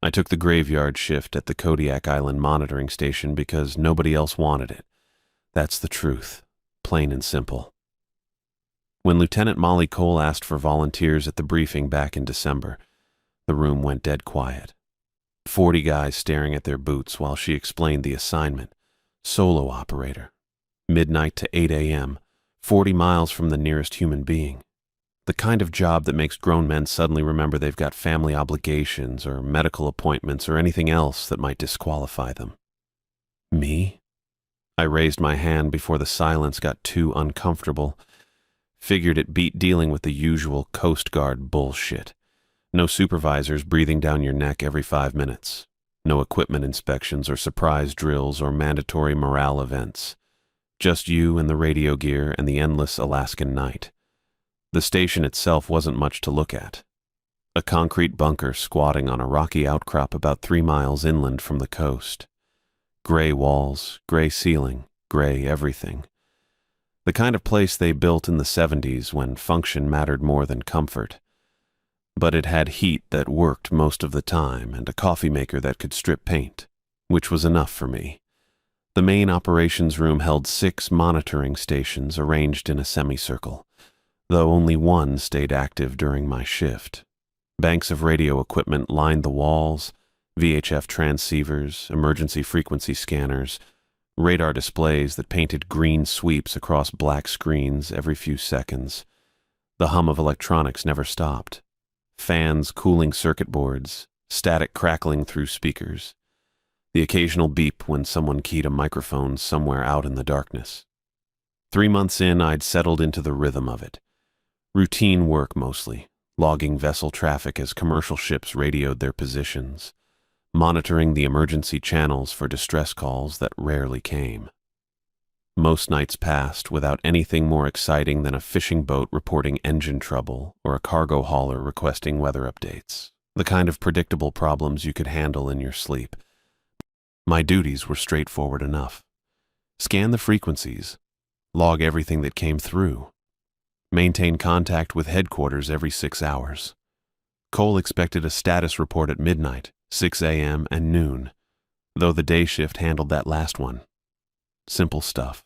I took the graveyard shift at the Kodiak Island monitoring station because nobody else wanted it. That's the truth, plain and simple. When Lieutenant Molly Cole asked for volunteers at the briefing back in December, the room went dead quiet. 40 guys staring at their boots while she explained the assignment. Solo operator. Midnight to 8 a.m., 40 miles from the nearest human being. The kind of job that makes grown men suddenly remember they've got family obligations or medical appointments or anything else that might disqualify them. Me? I raised my hand before the silence got too uncomfortable. Figured it beat dealing with the usual Coast Guard bullshit. No supervisors breathing down your neck every 5 minutes. No equipment inspections or surprise drills or mandatory morale events. Just you and the radio gear and the endless Alaskan night. The station itself wasn't much to look at. A concrete bunker squatting on a rocky outcrop about 3 miles inland from the coast. Gray walls, gray ceiling, gray everything. The kind of place they built in the 70s when function mattered more than comfort. But it had heat that worked most of the time and a coffee maker that could strip paint, which was enough for me. The main operations room held 6 monitoring stations arranged in a semicircle, though only one stayed active during my shift. Banks of radio equipment lined the walls, VHF transceivers, emergency frequency scanners, radar displays that painted green sweeps across black screens every few seconds. The hum of electronics never stopped. Fans cooling circuit boards, static crackling through speakers. The occasional beep when someone keyed a microphone somewhere out in the darkness. 3 months in, I'd settled into the rhythm of it. Routine work mostly, logging vessel traffic as commercial ships radioed their positions, monitoring the emergency channels for distress calls that rarely came. Most nights passed without anything more exciting than a fishing boat reporting engine trouble or a cargo hauler requesting weather updates, the kind of predictable problems you could handle in your sleep. My duties were straightforward enough. Scan the frequencies, log everything that came through, maintain contact with headquarters every 6 hours. Cole expected a status report at midnight, 6 a.m. and noon, though the day shift handled that last one. Simple stuff.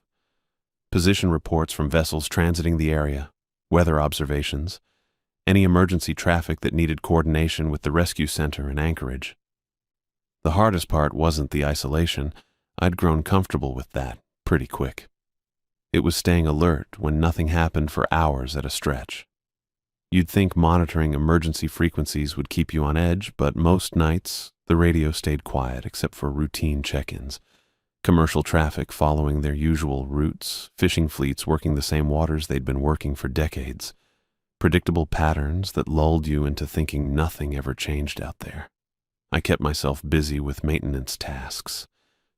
Position reports from vessels transiting the area, weather observations, any emergency traffic that needed coordination with the rescue center in Anchorage. The hardest part wasn't the isolation. I'd grown comfortable with that pretty quick. It was staying alert when nothing happened for hours at a stretch. You'd think monitoring emergency frequencies would keep you on edge, but most nights the radio stayed quiet except for routine check-ins. Commercial traffic following their usual routes, fishing fleets working the same waters they'd been working for decades. Predictable patterns that lulled you into thinking nothing ever changed out there. I kept myself busy with maintenance tasks,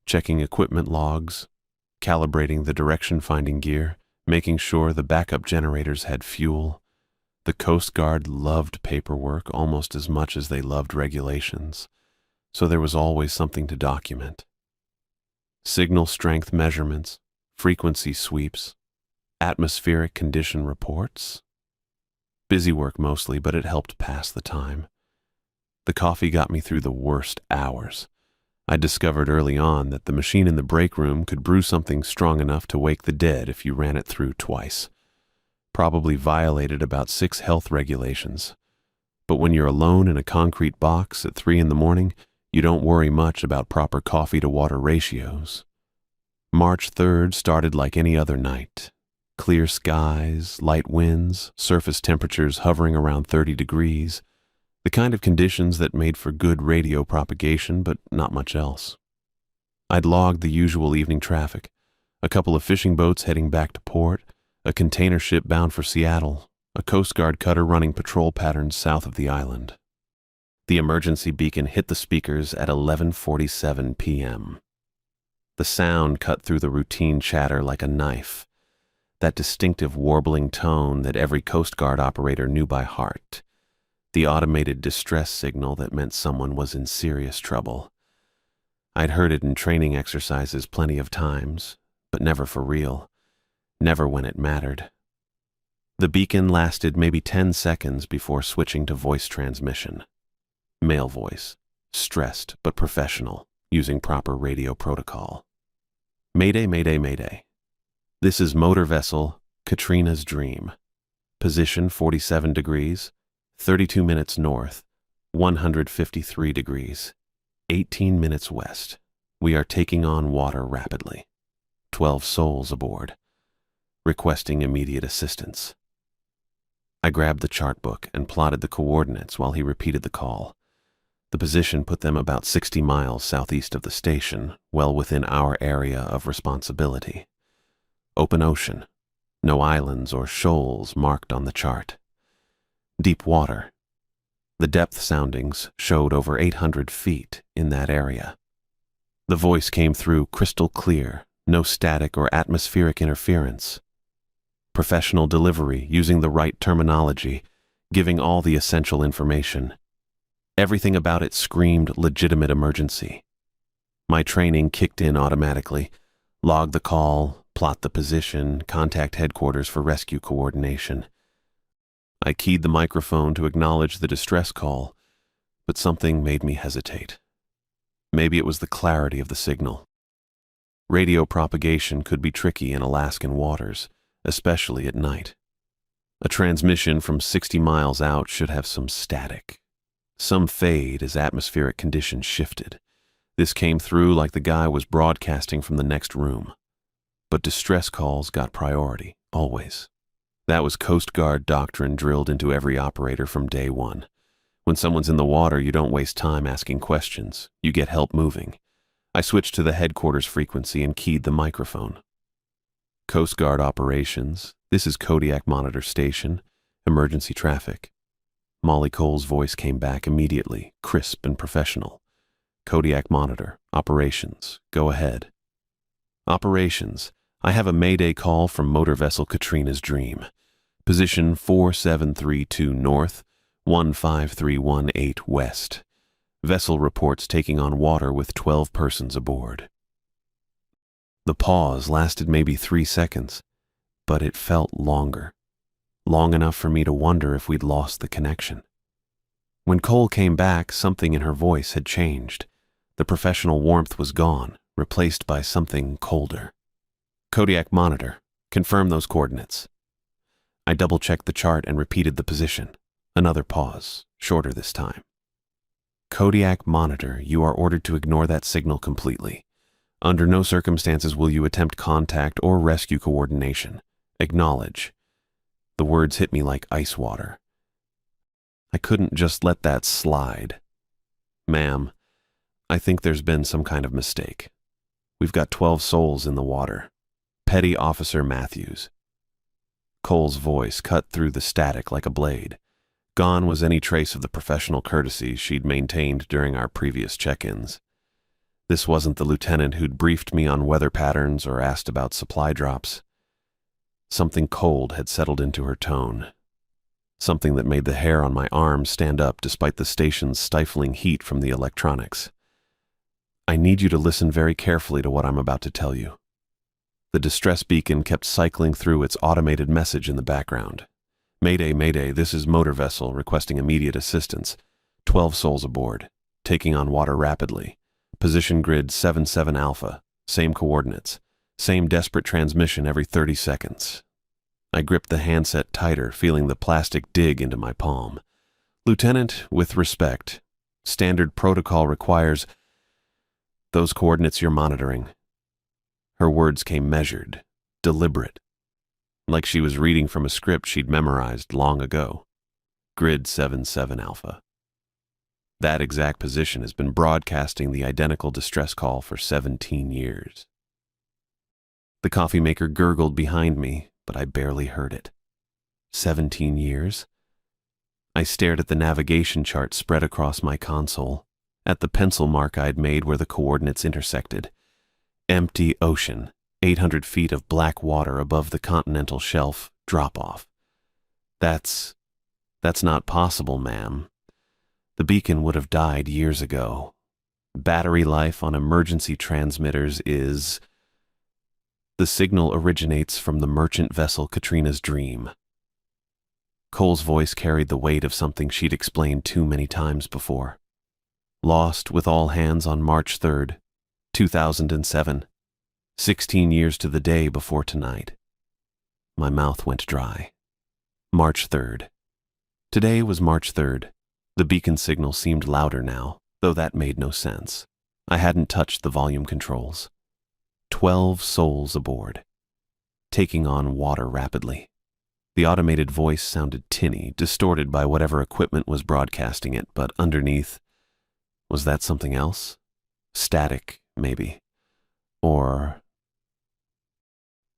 checking equipment logs, calibrating the direction-finding gear, making sure the backup generators had fuel. The Coast Guard loved paperwork almost as much as they loved regulations, so there was always something to document. Signal strength measurements, frequency sweeps, atmospheric condition reports. Busy work mostly, but it helped pass the time. The coffee got me through the worst hours. I discovered early on that the machine in the break room could brew something strong enough to wake the dead if you ran it through twice. Probably violated about 6 health regulations. But when you're alone in a concrete box at 3 in the morning, you don't worry much about proper coffee-to-water ratios. March 3rd started like any other night. Clear skies, light winds, surface temperatures hovering around 30 degrees. The kind of conditions that made for good radio propagation, but not much else. I'd logged the usual evening traffic, a couple of fishing boats heading back to port, a container ship bound for Seattle, a Coast Guard cutter running patrol patterns south of the island. The emergency beacon hit the speakers at 11:47 p.m. The sound cut through the routine chatter like a knife, that distinctive warbling tone that every Coast Guard operator knew by heart. The automated distress signal that meant someone was in serious trouble. I'd heard it in training exercises plenty of times, but never for real. Never when it mattered. The beacon lasted maybe 10 seconds before switching to voice transmission. Male voice, stressed but professional, using proper radio protocol. Mayday, mayday, mayday. This is motor vessel Katrina's Dream. Position 47 degrees, 32 minutes north, 153 degrees, 18 minutes west. We are taking on water rapidly. 12 souls aboard. Requesting immediate assistance. I grabbed the chart book and plotted the coordinates while he repeated the call. The position put them about 60 miles southeast of the station, well within our area of responsibility. Open ocean. No islands or shoals marked on the chart. Deep water. The depth soundings showed over 800 feet in that area. The voice came through crystal clear, no static or atmospheric interference. Professional delivery, using the right terminology, giving all the essential information. Everything about it screamed legitimate emergency. My training kicked in automatically. Log the call, plot the position, contact headquarters for rescue coordination. I keyed the microphone to acknowledge the distress call, but something made me hesitate. Maybe it was the clarity of the signal. Radio propagation could be tricky in Alaskan waters, especially at night. A transmission from 60 miles out should have some static, some fade as atmospheric conditions shifted. This came through like the guy was broadcasting from the next room. But distress calls got priority, always. That was Coast Guard doctrine drilled into every operator from day one. When someone's in the water, you don't waste time asking questions. You get help moving. I switched to the headquarters frequency and keyed the microphone. Coast Guard operations, this is Kodiak Monitor Station, emergency traffic. Molly Cole's voice came back immediately, crisp and professional. Kodiak Monitor, operations, go ahead. Operations, I have a mayday call from motor vessel Katrina's Dream. Position 4732 north, 15318 west. Vessel reports taking on water with 12 persons aboard. The pause lasted maybe 3 seconds, but it felt longer. Long enough for me to wonder if we'd lost the connection. When Cole came back, something in her voice had changed. The professional warmth was gone, replaced by something colder. Kodiak Monitor, confirm those coordinates. I double-checked the chart and repeated the position. Another pause, shorter this time. Kodiak Monitor, you are ordered to ignore that signal completely. Under no circumstances will you attempt contact or rescue coordination. Acknowledge. The words hit me like ice water. I couldn't just let that slide. Ma'am, I think there's been some kind of mistake. We've got 12 souls in the water. Petty Officer Matthews. Cole's voice cut through the static like a blade. Gone was any trace of the professional courtesy she'd maintained during our previous check-ins. This wasn't the lieutenant who'd briefed me on weather patterns or asked about supply drops. Something cold had settled into her tone. Something that made the hair on my arm stand up despite the station's stifling heat from the electronics. I need you to listen very carefully to what I'm about to tell you. The distress beacon kept cycling through its automated message in the background. Mayday, mayday, this is motor vessel requesting immediate assistance. 12 souls aboard, taking on water rapidly. Position grid 77 Alpha, same coordinates, same desperate transmission every 30 seconds. I gripped the handset tighter, feeling the plastic dig into my palm. Lieutenant, with respect, standard protocol requires those coordinates you're monitoring. Her words came measured, deliberate, like she was reading from a script she'd memorized long ago. Grid 77 Alpha. That exact position has been broadcasting the identical distress call for 17 years. The coffee maker gurgled behind me, but I barely heard it. 17 years? I stared at the navigation chart spread across my console, at the pencil mark I'd made where the coordinates intersected. Empty ocean, 800 feet of black water above the continental shelf, drop-off. That's not possible, ma'am. The beacon would have died years ago. Battery life on emergency transmitters is... The signal originates from the merchant vessel Katrina's Dream. Cole's voice carried the weight of something she'd explained too many times before. Lost with all hands on March 3rd, 2007. 16 years to the day before tonight. My mouth went dry. March 3rd. Today was March 3rd. The beacon signal seemed louder now, though that made no sense. I hadn't touched the volume controls. 12 souls aboard. Taking on water rapidly. The automated voice sounded tinny, distorted by whatever equipment was broadcasting it, but underneath, was that something else? Static, maybe. Or...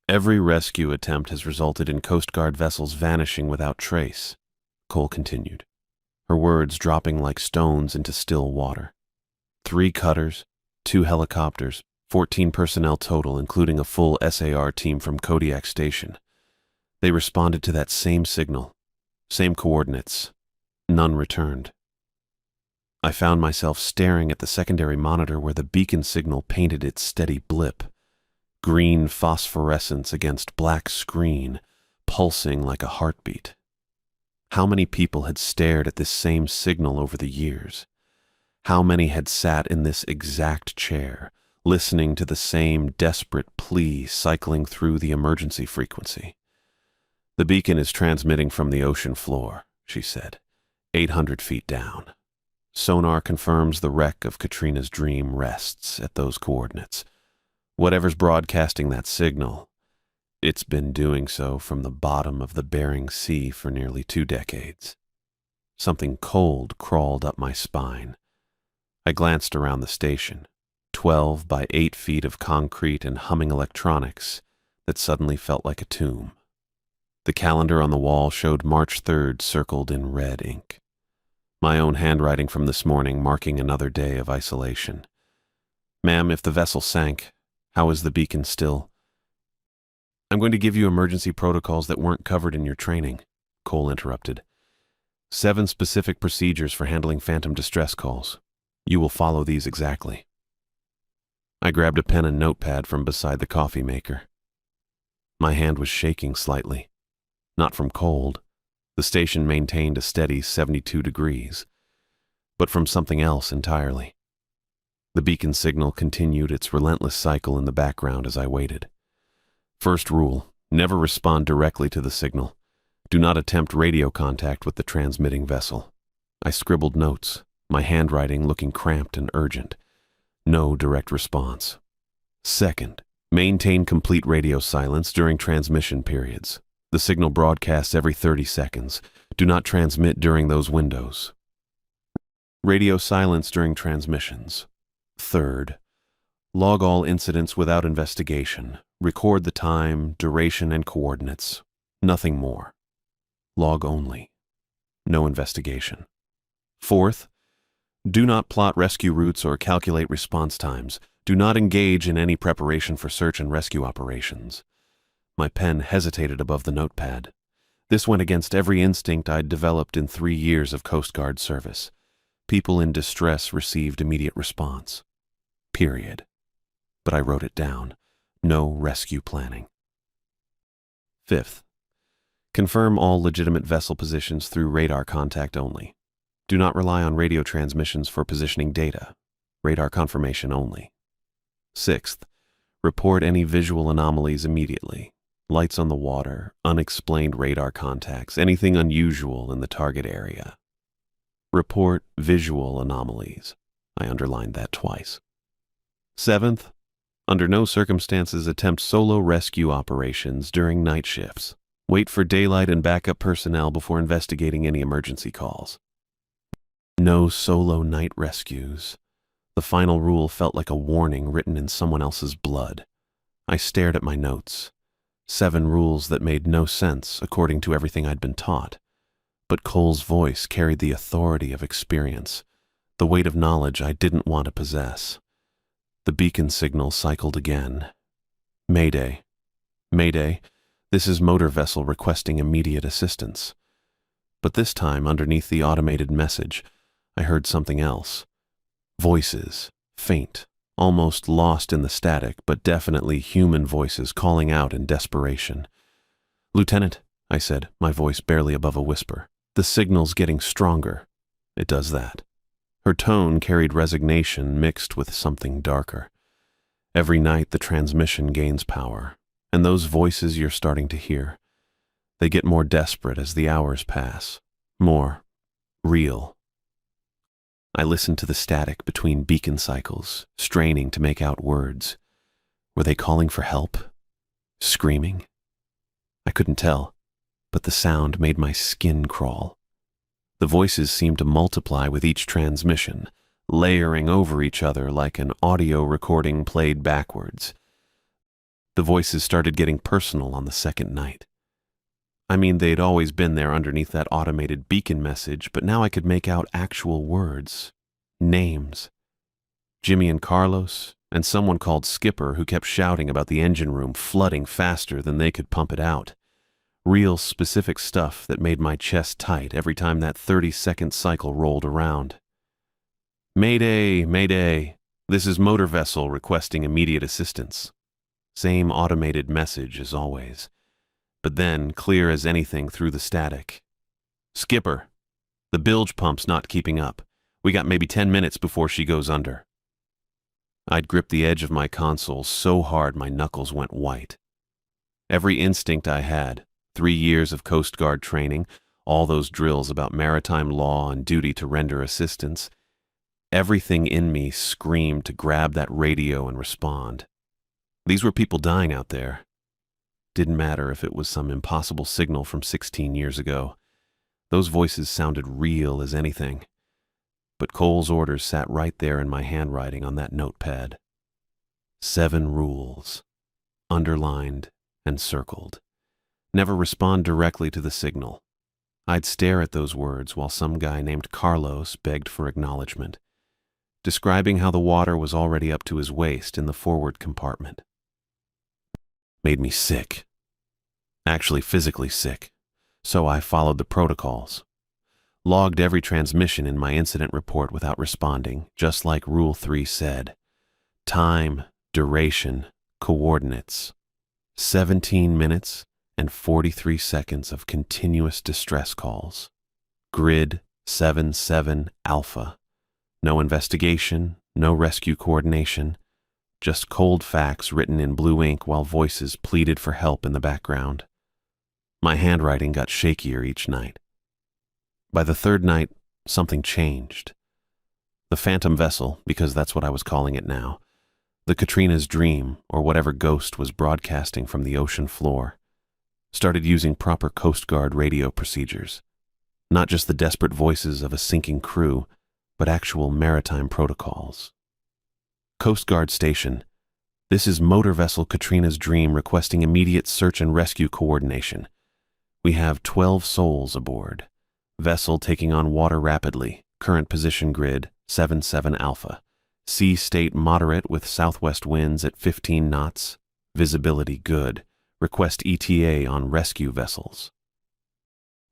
Every rescue attempt has resulted in Coast Guard vessels vanishing without trace, Cole continued, her words dropping like stones into still water. 3 cutters, 2 helicopters, 14 personnel total, including a full SAR team from Kodiak Station. They responded to that same signal, same coordinates. None returned. I found myself staring at the secondary monitor where the beacon signal painted its steady blip. Green phosphorescence against black screen, pulsing like a heartbeat. How many people had stared at this same signal over the years? How many had sat in this exact chair, listening to the same desperate plea cycling through the emergency frequency? The beacon is transmitting from the ocean floor, she said, 800 feet down. Sonar confirms the wreck of Katrina's Dream rests at those coordinates. Whatever's broadcasting that signal, it's been doing so from the bottom of the Bering Sea for nearly 2 decades. Something cold crawled up my spine. I glanced around the station, 12 by 8 feet of concrete and humming electronics that suddenly felt like a tomb. The calendar on the wall showed March 3rd circled in red ink. My own handwriting from this morning marking another day of isolation. Ma'am, if the vessel sank, how is the beacon still? I'm going to give you emergency protocols that weren't covered in your training, Cole interrupted. 7 specific procedures for handling phantom distress calls. You will follow these exactly. I grabbed a pen and notepad from beside the coffee maker. My hand was shaking slightly. Not from cold. The station maintained a steady 72 degrees. But from something else entirely. The beacon signal continued its relentless cycle in the background as I waited. First rule, never respond directly to the signal. Do not attempt radio contact with the transmitting vessel. I scribbled notes, my handwriting looking cramped and urgent. No direct response. Second, maintain complete radio silence during transmission periods. The signal broadcasts every 30 seconds. Do not transmit during those windows. Radio silence during transmissions. Third, log all incidents without investigation. Record the time, duration, and coordinates. Nothing more. Log only. No investigation. Fourth, do not plot rescue routes or calculate response times. Do not engage in any preparation for search and rescue operations. My pen hesitated above the notepad. This went against every instinct I'd developed in 3 years of Coast Guard service. People in distress received immediate response. Period. But I wrote it down. No rescue planning. Fifth, confirm all legitimate vessel positions through radar contact only. Do not rely on radio transmissions for positioning data. Radar confirmation only. Sixth, report any visual anomalies immediately. Lights on the water, unexplained radar contacts, anything unusual in the target area. Report visual anomalies. I underlined that twice. Seventh, under no circumstances attempt solo rescue operations during night shifts. Wait for daylight and backup personnel before investigating any emergency calls. No solo night rescues. The final rule felt like a warning written in someone else's blood. I stared at my notes. 7 rules that made no sense according to everything I'd been taught. But Cole's voice carried the authority of experience, the weight of knowledge I didn't want to possess. The beacon signal cycled again. Mayday. Mayday. This is motor vessel requesting immediate assistance. But this time, underneath the automated message, I heard something else. Voices, faint, almost lost in the static, but definitely human voices calling out in desperation. "Lieutenant," I said, my voice barely above a whisper, "the signal's getting stronger." It does that. Her tone carried resignation mixed with something darker. Every night the transmission gains power, and those voices you're starting to hear, they get more desperate as the hours pass, more real. I listened to the static between beacon cycles, straining to make out words. Were they calling for help? Screaming? I couldn't tell, but the sound made my skin crawl. The voices seemed to multiply with each transmission, layering over each other like an audio recording played backwards. The voices started getting personal on the second night. I mean, they'd always been there underneath that automated beacon message, but now I could make out actual words, names. Jimmy and Carlos, and someone called Skipper who kept shouting about the engine room flooding faster than they could pump it out. Real specific stuff that made my chest tight every time that 30-second cycle rolled around. Mayday, mayday, this is motor vessel requesting immediate assistance. Same automated message as always, but then clear as anything through the static. Skipper, the bilge pump's not keeping up. We got maybe 10 minutes before she goes under. I'd gripped the edge of my console so hard my knuckles went white. Every instinct I had, 3 years of Coast Guard training, all those drills about maritime law and duty to render assistance, everything in me screamed to grab that radio and respond. These were people dying out there. Didn't matter if it was some impossible signal from 16 years ago. Those voices sounded real as anything. But Cole's orders sat right there in my handwriting on that notepad. 7 rules, underlined and circled. Never respond directly to the signal. I'd stare at those words while some guy named Carlos begged for acknowledgement, describing how the water was already up to his waist in the forward compartment. Made me sick. Actually physically sick. So I followed the protocols. Logged every transmission in my incident report without responding, just like Rule 3 said. Time, duration, coordinates. 17 minutes and 43 seconds of continuous distress calls. Grid 77 Alpha. No investigation, no rescue coordination, just cold facts written in blue ink while voices pleaded for help in the background. My handwriting got shakier each night. By the third night, something changed. The phantom vessel, because that's what I was calling it now, the Katrina's Dream, or whatever ghost was broadcasting from the ocean floor, started using proper Coast Guard radio procedures. Not just the desperate voices of a sinking crew, but actual maritime protocols. Coast Guard Station, this is motor vessel Katrina's Dream requesting immediate search and rescue coordination. We have 12 souls aboard. Vessel taking on water rapidly. Current position grid 77 Alpha. Sea state moderate with southwest winds at 15 knots. Visibility good. Request ETA on rescue vessels.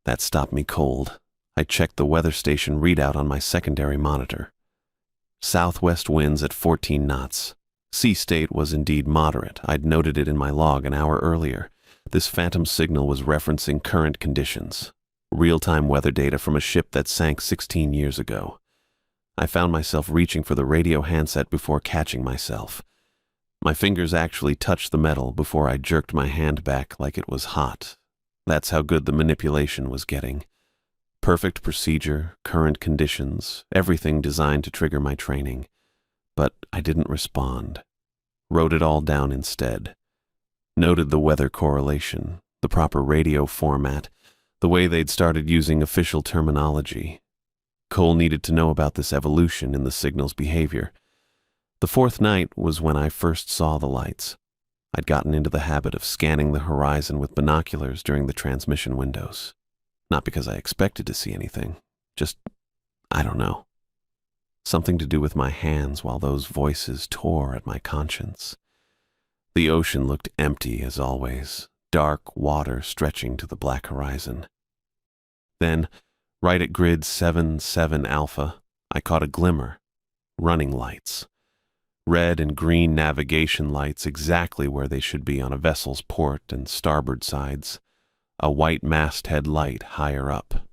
That stopped me cold. I checked the weather station readout on my secondary monitor. Southwest winds at 14 knots. Sea state was indeed moderate. I'd noted it in my log an hour earlier. This phantom signal was referencing current conditions. Real-time weather data from a ship that sank 16 years ago. I found myself reaching for the radio handset before catching myself. My fingers actually touched the metal before I jerked my hand back like it was hot. That's how good the manipulation was getting. Perfect procedure, current conditions, everything designed to trigger my training. But I didn't respond. Wrote it all down instead. Noted the weather correlation, the proper radio format, the way they'd started using official terminology. Cole needed to know about this evolution in the signal's behavior. The fourth night was when I first saw the lights. I'd gotten into the habit of scanning the horizon with binoculars during the transmission windows. Not because I expected to see anything, just, I don't know. Something to do with my hands while those voices tore at my conscience. The ocean looked empty as always, dark water stretching to the black horizon. Then, right at grid 77 Alpha, I caught a glimmer. Running lights. Red and green navigation lights exactly where they should be on a vessel's port and starboard sides. A white masthead light higher up.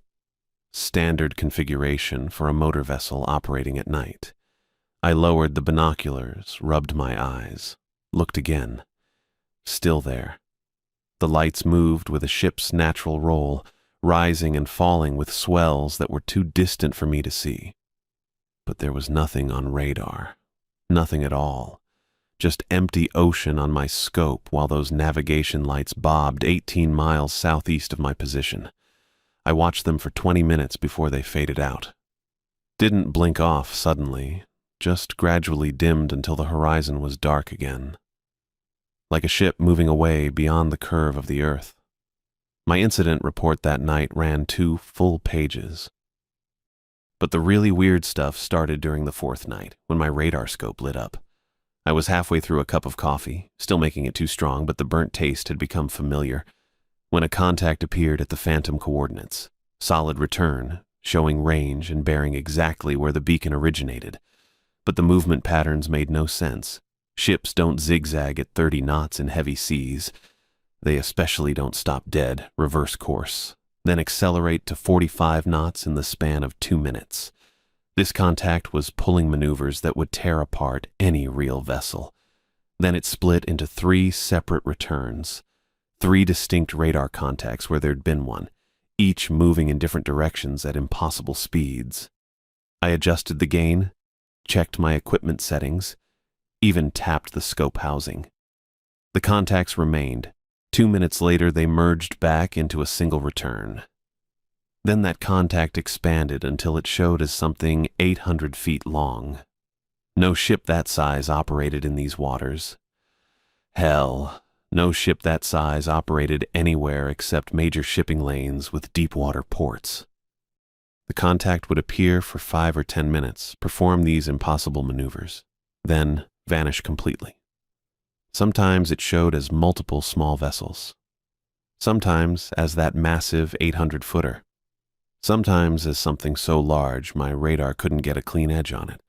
standard configuration for a motor vessel operating at night. I lowered the binoculars, rubbed my eyes, looked again. Still there. The lights moved with a ship's natural roll, rising and falling with swells that were too distant for me to see. But there was nothing on radar. Nothing at all. Just empty ocean on my scope while those navigation lights bobbed 18 miles southeast of my position. I watched them for 20 minutes before they faded out. Didn't blink off suddenly, just gradually dimmed until the horizon was dark again. Like a ship moving away beyond the curve of the earth. My incident report that night ran 2 full pages. But the really weird stuff started during the 4th night, when my radar scope lit up. I was halfway through a cup of coffee, still making it too strong, but the burnt taste had become familiar, when a contact appeared at the phantom coordinates. Solid return, showing range and bearing exactly where the beacon originated. But the movement patterns made no sense. Ships don't zigzag at 30 knots in heavy seas. They especially don't stop dead, reverse course, then accelerate to 45 knots in the span of 2 minutes. This contact was pulling maneuvers that would tear apart any real vessel. Then it split into 3 separate returns, 3 distinct radar contacts where there'd been one, each moving in different directions at impossible speeds. I adjusted the gain, checked my equipment settings, even tapped the scope housing. The contacts remained. 2 minutes later, they merged back into a single return. Then that contact expanded until it showed as something 800 feet long. No ship that size operated in these waters. Hell, no ship that size operated anywhere except major shipping lanes with deep-water ports. The contact would appear for 5 or 10 minutes, perform these impossible maneuvers, then vanish completely. Sometimes it showed as multiple small vessels. Sometimes as that massive 800-footer. Sometimes as something so large my radar couldn't get a clean edge on it.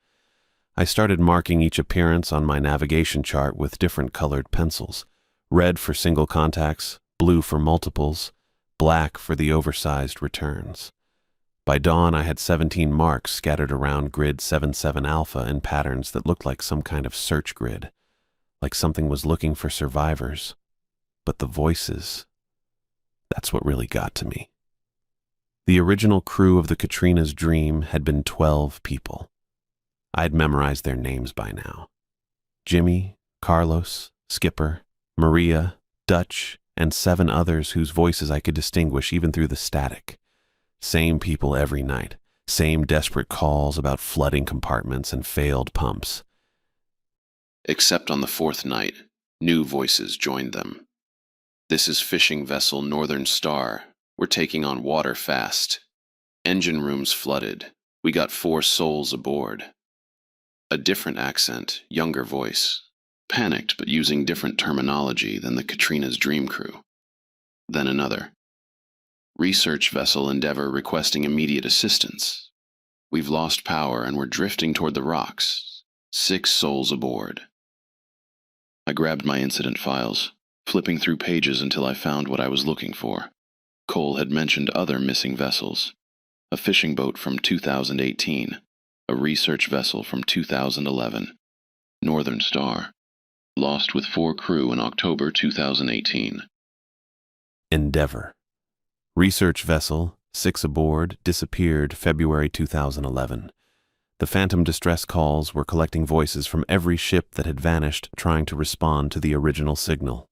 I started marking each appearance on my navigation chart with different colored pencils. Red for single contacts, blue for multiples, black for the oversized returns. By dawn I had 17 marks scattered around grid 77 Alpha in patterns that looked like some kind of search grid. Like something was looking for survivors. But the voices, that's what really got to me. The original crew of the Katrina's Dream had been 12 people. I'd memorized their names by now. Jimmy, Carlos, Skipper, Maria, Dutch, and 7 others whose voices I could distinguish even through the static. Same people every night, same desperate calls about flooding compartments and failed pumps. Except on the 4th night, new voices joined them. This is fishing vessel Northern Star. We're taking on water fast. Engine rooms flooded. We got 4 souls aboard. A different accent, younger voice. Panicked but using different terminology than the Katrina's Dream crew. Then another. Research vessel Endeavour requesting immediate assistance. We've lost power and we're drifting toward the rocks. 6 souls aboard. I grabbed my incident files, flipping through pages until I found what I was looking for. Cole had mentioned other missing vessels. A fishing boat from 2018, a research vessel from 2011, Northern Star, lost with 4 crew in October 2018. Endeavour. Research vessel, 6 aboard, disappeared February 2011. The phantom distress calls were collecting voices from every ship that had vanished trying to respond to the original signal.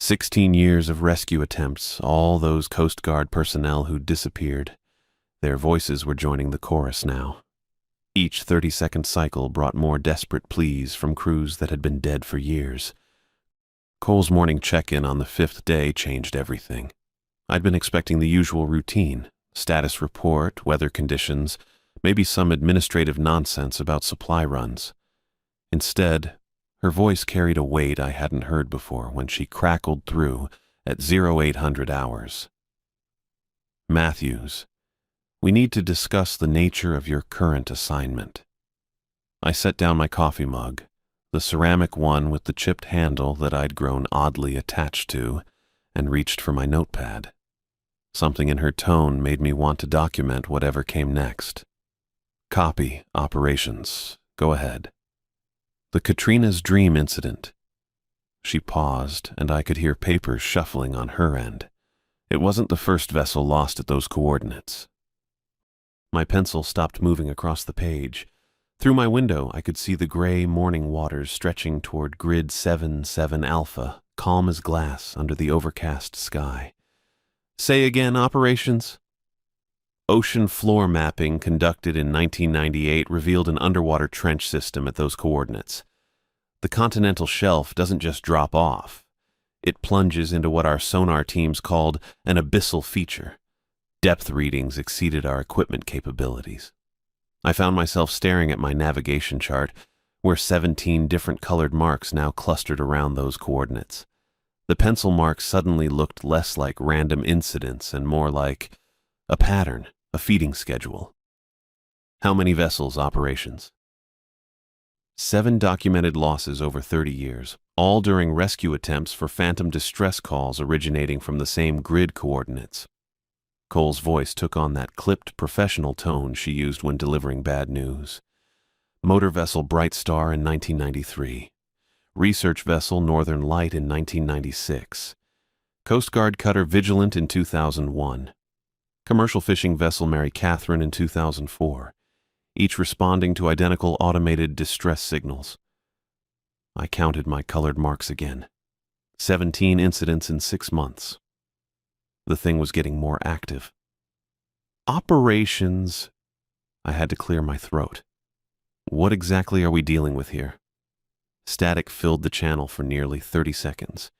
16 years of rescue attempts, all those Coast Guard personnel who'd disappeared. Their voices were joining the chorus now. Each 30-second cycle brought more desperate pleas from crews that had been dead for years. Cole's morning check-in on the 5th day changed everything. I'd been expecting the usual routine, status report, weather conditions, maybe some administrative nonsense about supply runs. Instead, her voice carried a weight I hadn't heard before when she crackled through at 0800 hours. Matthews, we need to discuss the nature of your current assignment. I set down my coffee mug, the ceramic one with the chipped handle that I'd grown oddly attached to, and reached for my notepad. Something in her tone made me want to document whatever came next. Copy, operations. Go ahead. The Katrina's Dream incident. She paused, and I could hear papers shuffling on her end. It wasn't the first vessel lost at those coordinates. My pencil stopped moving across the page. Through my window, I could see the gray morning waters stretching toward grid 77 Alpha, calm as glass under the overcast sky. Say again, operations? Ocean floor mapping conducted in 1998 revealed an underwater trench system at those coordinates. The continental shelf doesn't just drop off. It plunges into what our sonar teams called an abyssal feature. Depth readings exceeded our equipment capabilities. I found myself staring at my navigation chart, where 17 different colored marks now clustered around those coordinates. The pencil marks suddenly looked less like random incidents and more like a pattern, a feeding schedule. How many vessels, operations? 7 documented losses over 30 years, all during rescue attempts for phantom distress calls originating from the same grid coordinates. Cole's voice took on that clipped professional tone she used when delivering bad news. Motor vessel Bright Star in 1993. Research vessel Northern Light in 1996. Coast Guard cutter Vigilant in 2001. Commercial fishing vessel Mary Catherine in 2004, each responding to identical automated distress signals. I counted my colored marks again. 17 incidents in 6 months. The thing was getting more active. Operations. I had to clear my throat. What exactly are we dealing with here? Static filled the channel for nearly 30 seconds.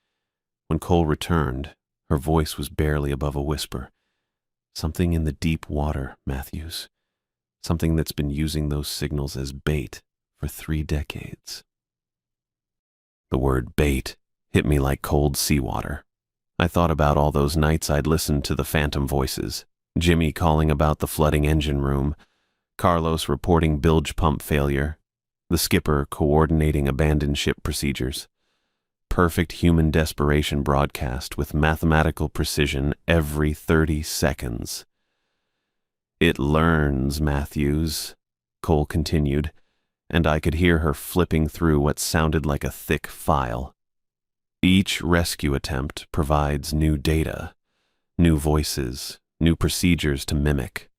When Cole returned, her voice was barely above a whisper. Something in the deep water, Matthews. Something that's been using those signals as bait for 3 decades. The word bait hit me like cold seawater. I thought about all those nights I'd listened to the phantom voices, Jimmy calling about the flooding engine room, Carlos reporting bilge pump failure, the skipper coordinating abandoned ship procedures. Perfect human desperation broadcast with mathematical precision every 30 seconds. It learns, Matthews, Cole continued, and I could hear her flipping through what sounded like a thick file. Each rescue attempt provides new data, new voices, new procedures to mimic.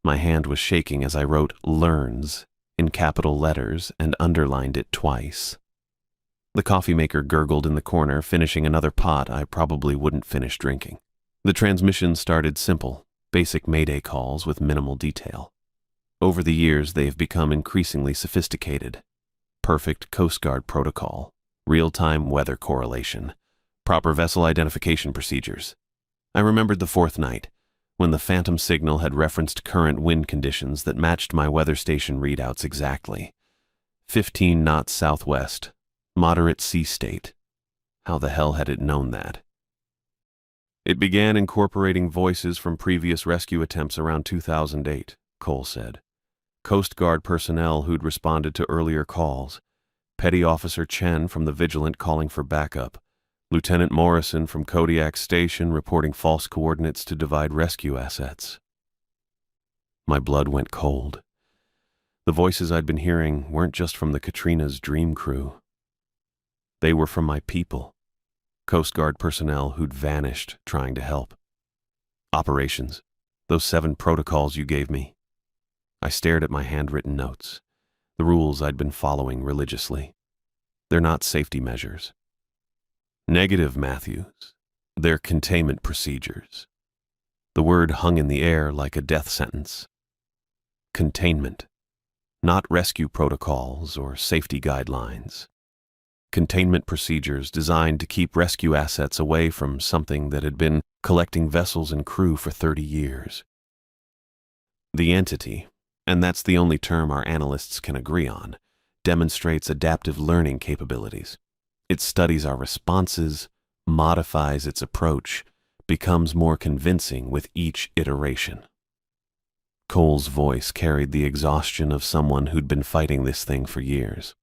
My hand was shaking as I wrote "learns" in capital letters and underlined it twice. The coffee maker gurgled in the corner, finishing another pot I probably wouldn't finish drinking. The transmission started simple, basic Mayday calls with minimal detail. Over the years, they've become increasingly sophisticated. Perfect Coast Guard protocol, real-time weather correlation, proper vessel identification procedures. I remembered the 4th night, when the phantom signal had referenced current wind conditions that matched my weather station readouts exactly. 15 knots southwest, moderate sea state. How the hell had it known that? It began incorporating voices from previous rescue attempts around 2008, Cole said. Coast Guard personnel who'd responded to earlier calls. Petty Officer Chen from the Vigilant calling for backup. Lieutenant Morrison from Kodiak Station reporting false coordinates to divide rescue assets. My blood went cold. The voices I'd been hearing weren't just from the Katrina's Dream crew. They were from my people, Coast Guard personnel who'd vanished trying to help. Operations, those 7 protocols you gave me. I stared at my handwritten notes, the rules I'd been following religiously. They're not safety measures. Negative, Matthews. They're containment procedures. The word hung in the air like a death sentence. Containment, not rescue protocols or safety guidelines. Containment procedures designed to keep rescue assets away from something that had been collecting vessels and crew for 30 years. The entity, and that's the only term our analysts can agree on, demonstrates adaptive learning capabilities. It studies our responses, modifies its approach, becomes more convincing with each iteration. Cole's voice carried the exhaustion of someone who'd been fighting this thing for years.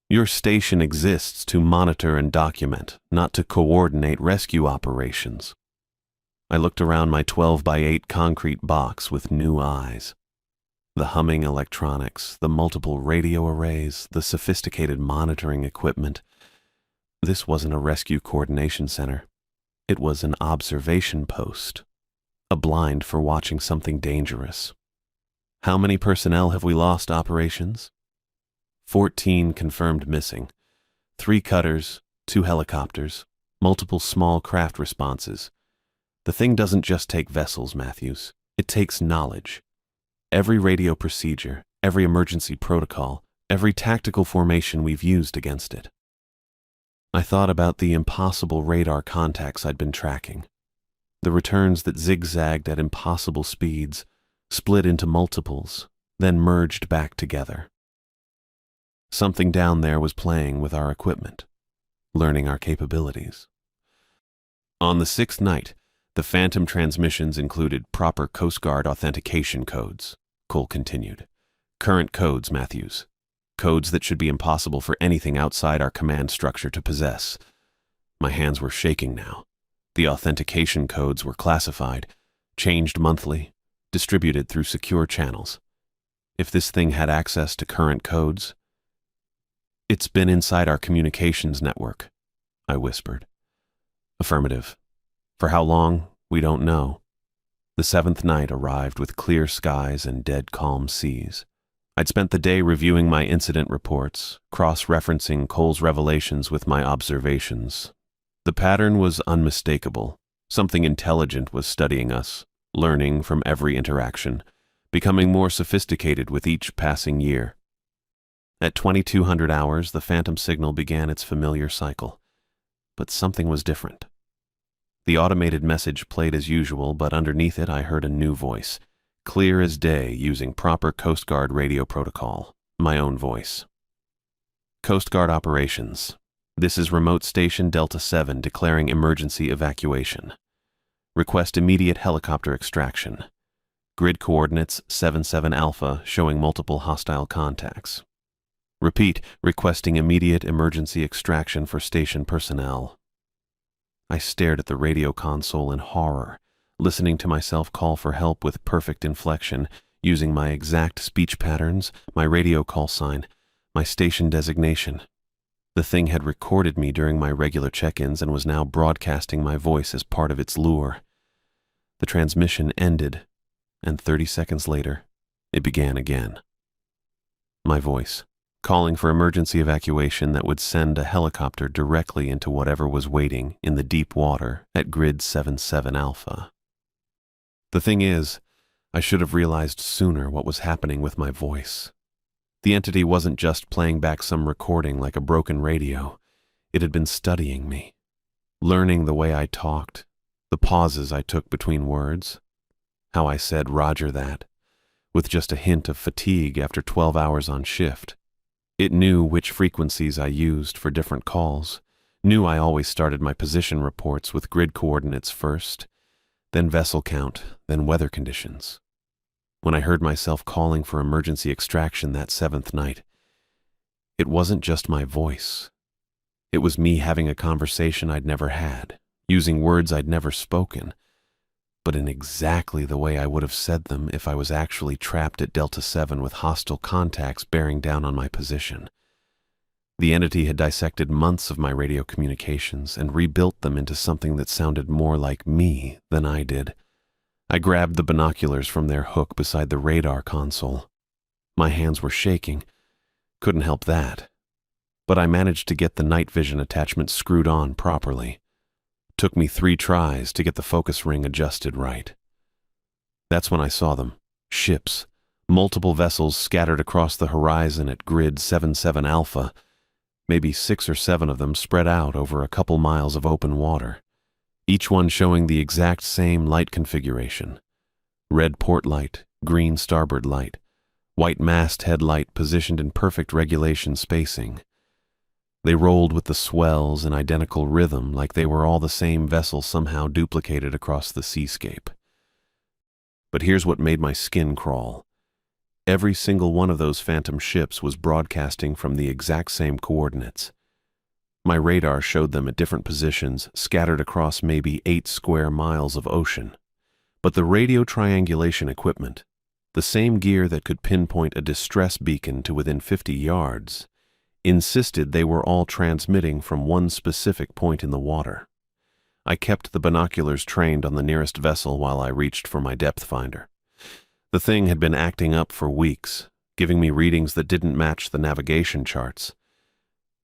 Your station exists to monitor and document, not to coordinate rescue operations. I looked around my 12 by 8 concrete box with new eyes. The humming electronics, the multiple radio arrays, the sophisticated monitoring equipment. This wasn't a rescue coordination center. It was an observation post, a blind for watching something dangerous. How many personnel have we lost, operations? 14 confirmed missing. 3 cutters, 2 helicopters, multiple small craft responses. The thing doesn't just take vessels, Matthews. It takes knowledge. Every radio procedure, every emergency protocol, every tactical formation we've used against it. I thought about the impossible radar contacts I'd been tracking. The returns that zigzagged at impossible speeds, split into multiples, then merged back together. Something down there was playing with our equipment, learning our capabilities. On the 6th night, the Phantom transmissions included proper Coast Guard authentication codes, Cole continued. Current codes, Matthews. Codes that should be impossible for anything outside our command structure to possess. My hands were shaking now. The authentication codes were classified, changed monthly, distributed through secure channels. If this thing had access to current codes, it's been inside our communications network, I whispered. Affirmative. For how long, we don't know. The 7th night arrived with clear skies and dead calm seas. I'd spent the day reviewing my incident reports, cross-referencing Cole's revelations with my observations. The pattern was unmistakable. Something intelligent was studying us, learning from every interaction, becoming more sophisticated with each passing year. At 2200 hours, the Phantom signal began its familiar cycle. But something was different. The automated message played as usual, but underneath it I heard a new voice, clear as day, using proper Coast Guard radio protocol, my own voice. Coast Guard operations. This is Remote Station Delta 7 declaring emergency evacuation. Request immediate helicopter extraction. Grid coordinates 77 Alpha showing multiple hostile contacts. Repeat, requesting immediate emergency extraction for station personnel. I stared at the radio console in horror, listening to myself call for help with perfect inflection, using my exact speech patterns, my radio call sign, my station designation. The thing had recorded me during my regular check-ins and was now broadcasting my voice as part of its lure. The transmission ended, and 30 seconds later, it began again. My voice, calling for emergency evacuation that would send a helicopter directly into whatever was waiting in the deep water at Grid 77 Alpha. The thing is, I should have realized sooner what was happening with my voice. The entity wasn't just playing back some recording like a broken radio. It had been studying me, learning the way I talked, the pauses I took between words, how I said "Roger that," with just a hint of fatigue after 12 hours on shift. It knew which frequencies I used for different calls, knew I always started my position reports with grid coordinates first, then vessel count, then weather conditions. When I heard myself calling for emergency extraction that 7th night, it wasn't just my voice. It was me having a conversation I'd never had, using words I'd never spoken, but in exactly the way I would have said them if I was actually trapped at Delta 7 with hostile contacts bearing down on my position. The entity had dissected months of my radio communications and rebuilt them into something that sounded more like me than I did. I grabbed the binoculars from their hook beside the radar console. My hands were shaking. Couldn't help that. But I managed to get the night vision attachment screwed on properly. Took me 3 tries to get the focus ring adjusted right. That's when I saw them. Ships. Multiple vessels scattered across the horizon at Grid 77 Alpha. Maybe 6 or 7 of them spread out over a couple miles of open water. Each one showing the exact same light configuration. Red port light, green starboard light, white masthead light positioned in perfect regulation spacing. They rolled with the swells in identical rhythm like they were all the same vessel somehow duplicated across the seascape. But here's what made my skin crawl. Every single one of those Phantom ships was broadcasting from the exact same coordinates. My radar showed them at different positions, scattered across maybe 8 square miles of ocean. But the radio triangulation equipment, the same gear that could pinpoint a distress beacon to within 50 yards, insisted they were all transmitting from one specific point in the water. I kept the binoculars trained on the nearest vessel while I reached for my depth finder. The thing had been acting up for weeks, giving me readings that didn't match the navigation charts.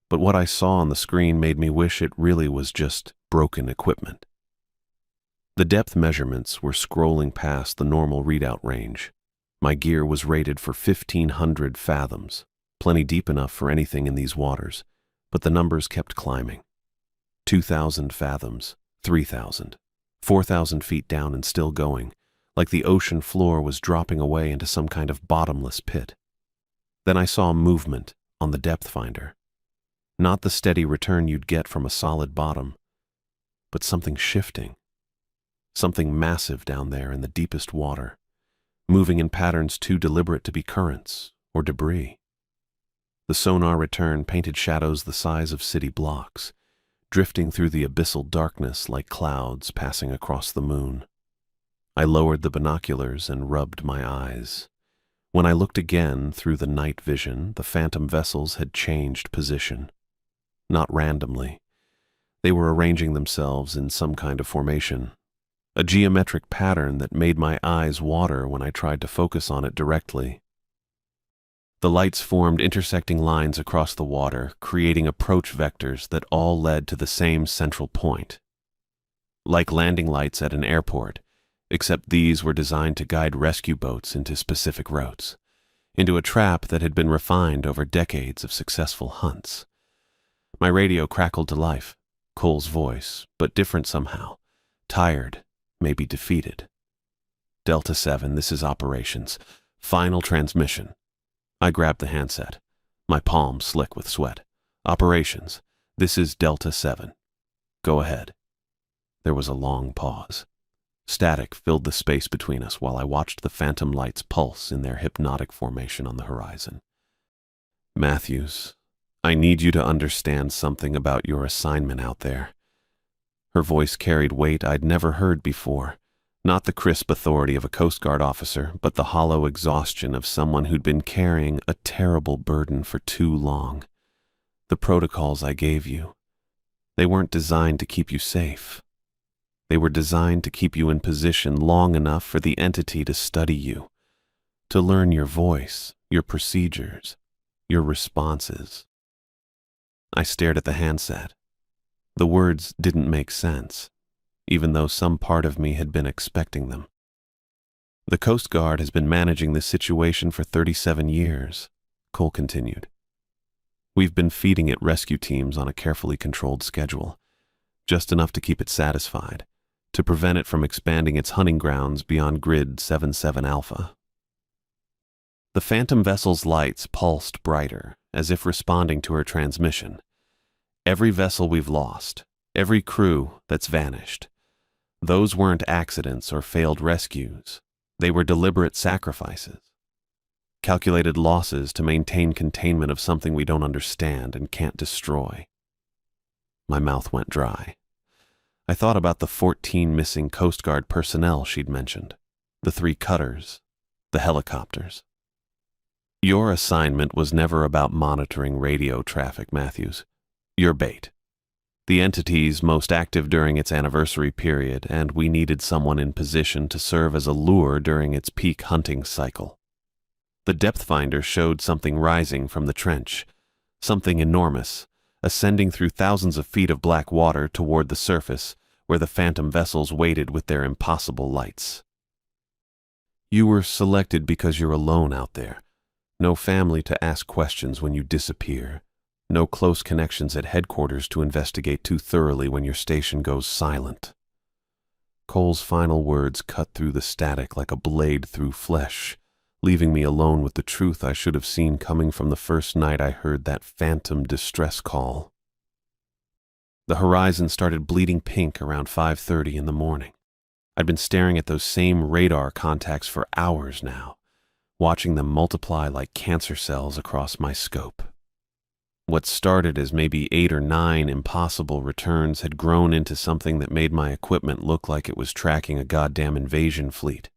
But what I saw on the screen made me wish it really was just broken equipment. The depth measurements were scrolling past the normal readout range. My gear was rated for 1,500 fathoms, plenty deep enough for anything in these waters, but the numbers kept climbing. 2,000 fathoms, 3,000, 4,000 feet down and still going, like the ocean floor was dropping away into some kind of bottomless pit. Then I saw movement on the depth finder. Not the steady return you'd get from a solid bottom, but something shifting. Something massive down there in the deepest water, moving in patterns too deliberate to be currents or debris. The sonar return painted shadows the size of city blocks, drifting through the abyssal darkness like clouds passing across the moon. I lowered the binoculars and rubbed my eyes. When I looked again through the night vision, the phantom vessels had changed position. Not randomly. They were arranging themselves in some kind of formation, a geometric pattern that made my eyes water when I tried to focus on it directly. The lights formed intersecting lines across the water, creating approach vectors that all led to the same central point. Like landing lights at an airport, except these were designed to guide rescue boats into specific routes, into a trap that had been refined over decades of successful hunts. My radio crackled to life, Cole's voice, but different somehow, tired, maybe defeated. Delta 7, this is operations. Final transmission. I grabbed the handset, my palm slick with sweat. Operations, this is Delta 7. Go ahead. There was a long pause. Static filled the space between us while I watched the phantom lights pulse in their hypnotic formation on the horizon. Matthews, I need you to understand something about your assignment out there. Her voice carried weight I'd never heard before, not the crisp authority of a Coast Guard officer, but the hollow exhaustion of someone who'd been carrying a terrible burden for too long. The protocols I gave you, they weren't designed to keep you safe. They were designed to keep you in position long enough for the entity to study you, to learn your voice, your procedures, your responses. I stared at the handset. The words didn't make sense, even though some part of me had been expecting them. The Coast Guard has been managing this situation for 37 years, Cole continued. We've been feeding it rescue teams on a carefully controlled schedule, just enough to keep it satisfied, to prevent it from expanding its hunting grounds beyond Grid 77 Alpha. The phantom vessel's lights pulsed brighter, as if responding to her transmission. Every vessel we've lost, every crew that's vanished, those weren't accidents or failed rescues. They were deliberate sacrifices. Calculated losses to maintain containment of something we don't understand and can't destroy. My mouth went dry. I thought about the 14 missing Coast Guard personnel she'd mentioned, the 3 cutters, the helicopters. Your assignment was never about monitoring radio traffic, Matthews. You're bait. The entity's most active during its anniversary period, and we needed someone in position to serve as a lure during its peak hunting cycle. The depth finder showed something rising from the trench, something enormous, ascending through thousands of feet of black water toward the surface, where the phantom vessels waited with their impossible lights. You were selected because you're alone out there. No family to ask questions when you disappear. No close connections at headquarters to investigate too thoroughly when your station goes silent. Cole's final words cut through the static like a blade through flesh, leaving me alone with the truth I should have seen coming from the first night I heard that phantom distress call. The horizon started bleeding pink around 5:30 in the morning. I'd been staring at those same radar contacts for hours now, watching them multiply like cancer cells across my scope. What started as maybe 8 or 9 impossible returns had grown into something that made my equipment look like it was tracking a goddamn invasion fleet.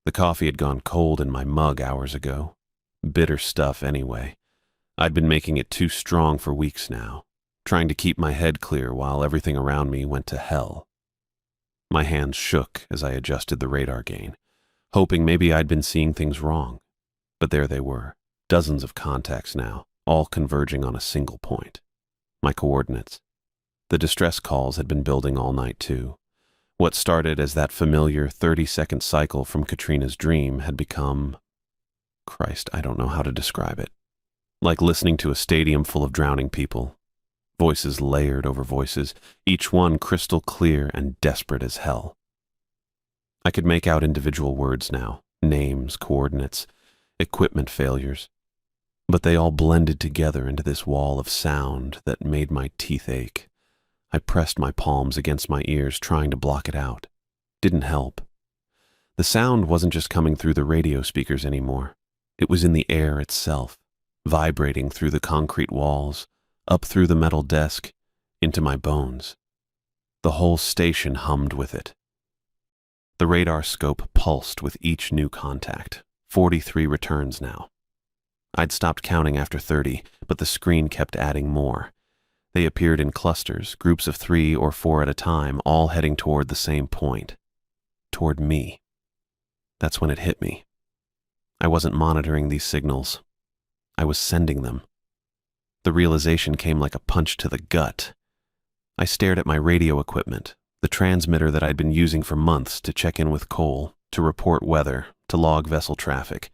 The coffee had gone cold in my mug hours ago. Bitter stuff anyway. I'd been making it too strong for weeks now, trying to keep my head clear while everything around me went to hell. My hands shook as I adjusted the radar gain, hoping maybe I'd been seeing things wrong. But there they were, dozens of contacts now, all converging on a single point. My coordinates. The distress calls had been building all night too. What started as that familiar 30-second cycle from Katrina's dream had become... Christ, I don't know how to describe it. Like listening to a stadium full of drowning people. Voices layered over voices, each one crystal clear and desperate as hell. I could make out individual words now, names, coordinates, equipment failures. But they all blended together into this wall of sound that made my teeth ache. I pressed my palms against my ears, trying to block it out. Didn't help. The sound wasn't just coming through the radio speakers anymore. It was in the air itself, vibrating through the concrete walls, up through the metal desk, into my bones. The whole station hummed with it. The radar scope pulsed with each new contact. 43 returns now. I'd stopped counting after 30, but the screen kept adding more. They appeared in clusters, groups of 3 or 4 at a time, all heading toward the same point. Toward me. That's when it hit me. I wasn't monitoring these signals. I was sending them. The realization came like a punch to the gut. I stared at my radio equipment, the transmitter that I'd been using for months to check in with Cole, to report weather, to log vessel traffic.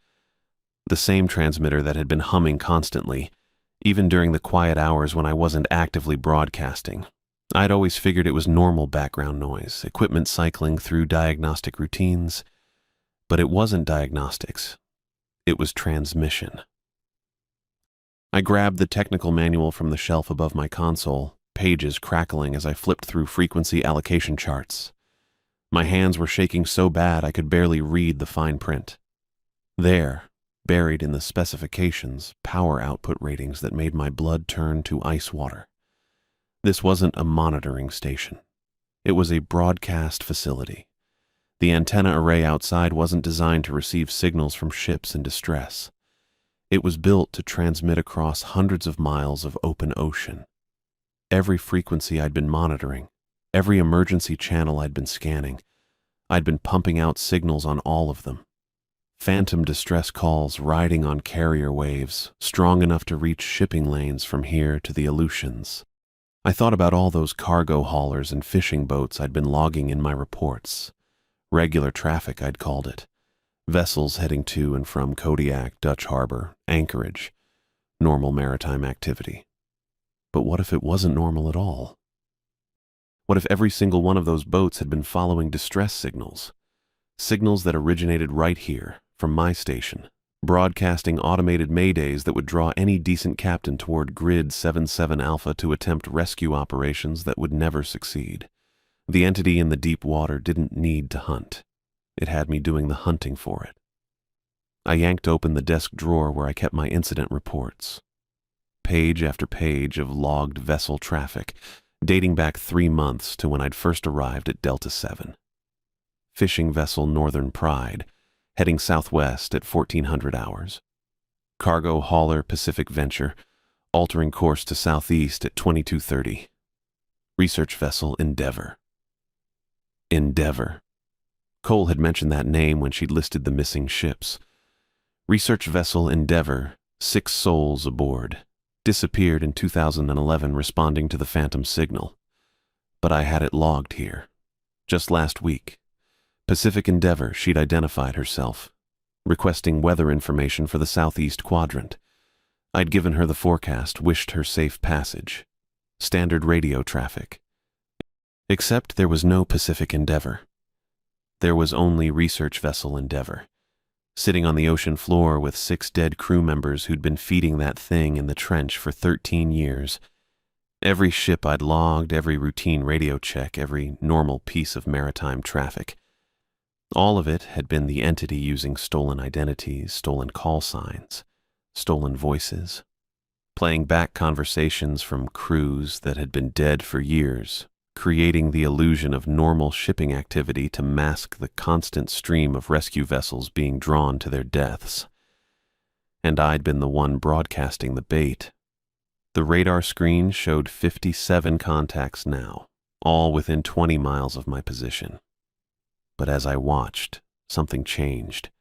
The same transmitter that had been humming constantly, even during the quiet hours when I wasn't actively broadcasting. I'd always figured it was normal background noise, equipment cycling through diagnostic routines. But it wasn't diagnostics. It was transmission. I grabbed the technical manual from the shelf above my console, pages crackling as I flipped through frequency allocation charts. My hands were shaking so bad I could barely read the fine print. There, buried in the specifications, power output ratings that made my blood turn to ice water. This wasn't a monitoring station. It was a broadcast facility. The antenna array outside wasn't designed to receive signals from ships in distress. It was built to transmit across hundreds of miles of open ocean. Every frequency I'd been monitoring, every emergency channel I'd been scanning, I'd been pumping out signals on all of them. Phantom distress calls riding on carrier waves, strong enough to reach shipping lanes from here to the Aleutians. I thought about all those cargo haulers and fishing boats I'd been logging in my reports. Regular traffic, I'd called it. Vessels heading to and from Kodiak, Dutch Harbor, Anchorage. Normal maritime activity. But what if it wasn't normal at all? What if every single one of those boats had been following distress signals? Signals that originated right here, from my station, broadcasting automated maydays that would draw any decent captain toward Grid 77 Alpha to attempt rescue operations that would never succeed. The entity in the deep water didn't need to hunt. It had me doing the hunting for it. I yanked open the desk drawer where I kept my incident reports. Page after page of logged vessel traffic, dating back 3 months to when I'd first arrived at Delta 7. Fishing vessel Northern Pride, heading southwest at 1400 hours. Cargo hauler Pacific Venture, altering course to southeast at 2230. Research vessel Endeavor. Endeavor. Cole had mentioned that name when she'd listed the missing ships. Research vessel Endeavor, 6 souls aboard, disappeared in 2011 responding to the Phantom signal. But I had it logged here. Just last week. Pacific Endeavor, she'd identified herself, requesting weather information for the southeast quadrant. I'd given her the forecast, wished her safe passage. Standard radio traffic. Except there was no Pacific Endeavor. There was only research vessel Endeavor, sitting on the ocean floor with 6 dead crew members who'd been feeding that thing in the trench for 13 years. Every ship I'd logged, every routine radio check, every normal piece of maritime traffic. All of it had been the entity using stolen identities, stolen call signs, stolen voices. playing back conversations from crews that had been dead for years, creating the illusion of normal shipping activity to mask the constant stream of rescue vessels being drawn to their deaths. And I'd been the one broadcasting the bait. The radar screen showed 57 contacts now, all within 20 miles of my position. But as I watched, something changed.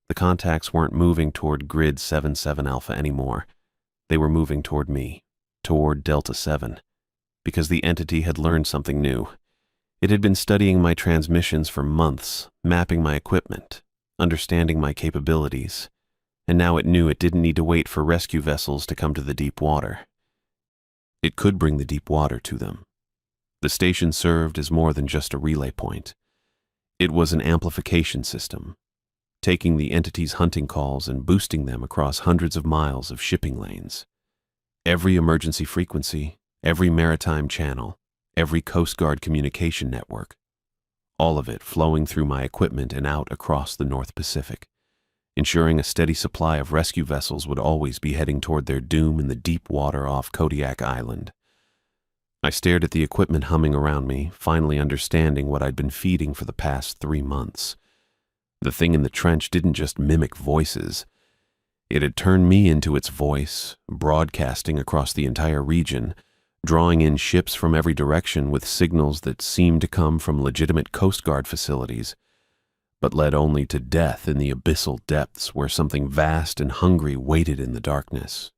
The contacts weren't moving toward Grid 77 Alpha anymore. They were moving toward me, toward Delta 7, because the entity had learned something new. It had been studying my transmissions for months, mapping my equipment, understanding my capabilities, and now it knew it didn't need to wait for rescue vessels to come to the deep water. It could bring the deep water to them. The station served as more than just a relay point. It was an amplification system, taking the entity's hunting calls and boosting them across hundreds of miles of shipping lanes. Every emergency frequency, every maritime channel, every Coast Guard communication network, all of it flowing through my equipment and out across the North Pacific, ensuring a steady supply of rescue vessels would always be heading toward their doom in the deep water off Kodiak Island. I stared at the equipment humming around me, finally understanding what I'd been feeding for the past 3 months. The thing in the trench didn't just mimic voices. It had turned me into its voice, broadcasting across the entire region, drawing in ships from every direction with signals that seemed to come from legitimate Coast Guard facilities, but led only to death in the abyssal depths where something vast and hungry waited in the darkness,